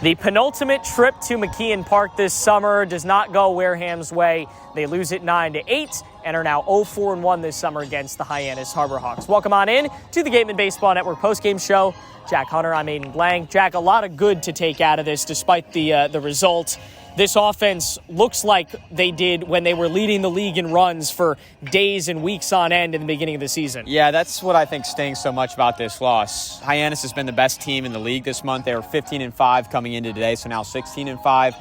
The penultimate trip to McKeon Park this summer does not go Wareham's way. They lose it 9-8 and are now 0-4-1 this summer against the Hyannis Harbor Hawks. Welcome on in to the Gatemen Baseball Network postgame show. Jack Hunter, I'm Aiden Blanc. Jack, a lot of good to take out of this despite the result. This offense looks like they did when they were leading the league in runs for days and weeks on end in the beginning of the season. Yeah, that's what I think stings so much about this loss. Hyannis has been the best team in the league this month. They were 15-5 coming into today, so now 16-5.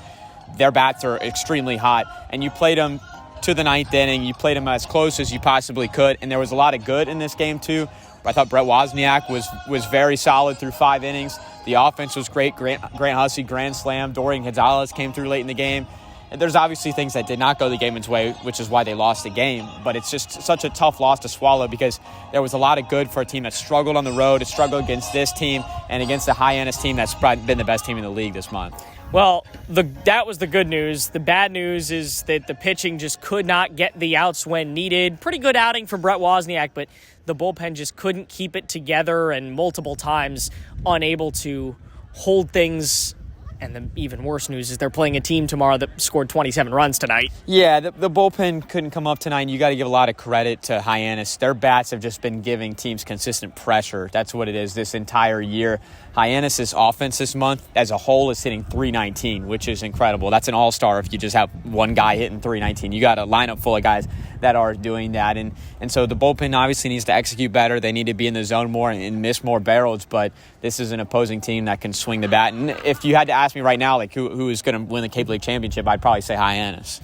Their bats are extremely hot, and you played them to the ninth inning. You played them as close as you possibly could, and there was a lot of good in this game too. I thought Brett Wozniak was very solid through 5 innings. The offense was great. Grant Hussey, grand slam. Dorian Gonzalez came through late in the game. And there's obviously things that did not go the Gatemen's way, which is why they lost the game. But it's just such a tough loss to swallow because there was a lot of good for a team that struggled on the road. It struggled against this team and against the Hyannis team that's probably been the best team in the league this month. Well, that was the good news. The bad news is that the pitching just could not get the outs when needed. Pretty good outing for Brett Wozniak, but the bullpen just couldn't keep it together and multiple times unable to hold things. And the even worse news is they're playing a team tomorrow that scored 27 runs tonight. Yeah, the bullpen couldn't come up tonight. You got to give a lot of credit to Hyannis. Their bats have just been giving teams consistent pressure. That's what it is this entire year. Hyannis' offense this month as a whole is hitting .319, which is incredible. That's an all-star if you just have one guy hitting .319. You got a lineup full of guys that are doing that. And so the bullpen obviously needs to execute better. They need to be in the zone more and miss more barrels, but this is an opposing team that can swing the bat. And if you had to ask me right now, like who is going to win the Cape League Championship, I'd probably say Hyannis.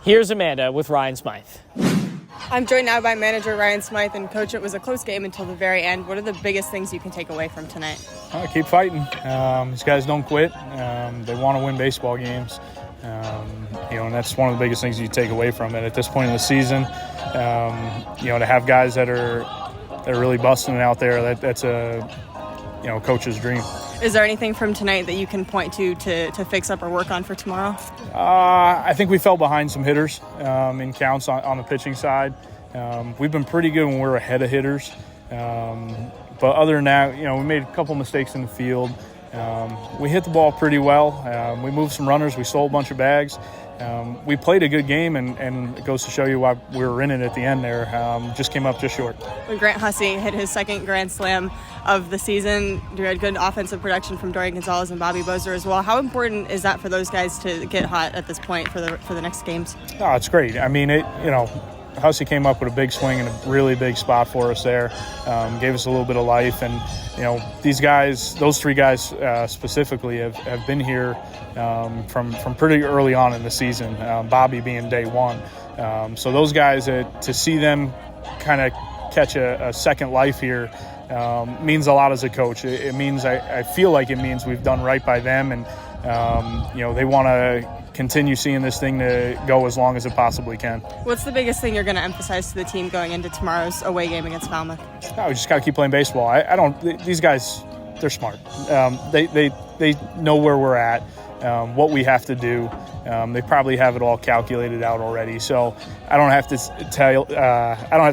Here's Amanda with Ryan Smyth. I'm joined now by manager Ryan Smyth, and coach, it was a close game until the very end. What are the biggest things you can take away from tonight? Keep fighting. These guys don't quit. They want to win baseball games. And that's one of the biggest things you take away from it at this point in the season. To have guys that are really busting it out there, that's a coach's dream. Is there anything from tonight that you can point to fix up or work on for tomorrow? I think we fell behind some hitters in counts on the pitching side. We've been pretty good when we're ahead of hitters. But other than that, we made a couple mistakes in the field. We hit the ball pretty well. We moved some runners. We stole a bunch of bags. We played a good game, and it goes to show you why we were in it at the end there. Just came up just short. When Grant Hussey hit his second grand slam of the season, you had good offensive production from Dorian Gonzalez and Bobby Bozer as well. How important is that for those guys to get hot at this point for the next games? Oh, it's great. I mean, Hussey came up with a big swing and a really big spot for us there. Gave us a little bit of life, and these guys, those 3 guys specifically, have been here from pretty early on in the season. Bobby being day one, so those guys, to see them kind of catch a second life here means a lot as a coach. It means I feel like it means we've done right by them, and they want to continue seeing this thing to go as long as it possibly can. What's the biggest thing you're going to emphasize to the team going into tomorrow's away game against Falmouth? No, we just got to keep playing baseball. These guys, they're smart. They know where we're at, what we have to do. They probably have it all calculated out already. So I don't have to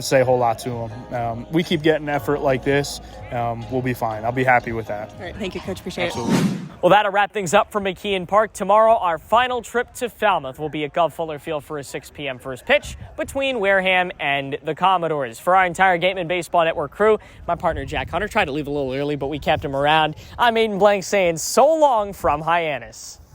say a whole lot to them. We keep getting effort like this, we'll be fine. I'll be happy with that. All right, thank you, Coach. Appreciate Absolutely. it. Well, that'll wrap things up for McKeon Park. Tomorrow, our final trip to Falmouth will be at Gov Fuller Field for a 6 p.m. first pitch between Wareham and the Commodores. For our entire Gatemen Baseball Network crew, my partner Jack Hunter tried to leave a little early, but we kept him around. I'm Aiden Blanc saying so long from Hyannis.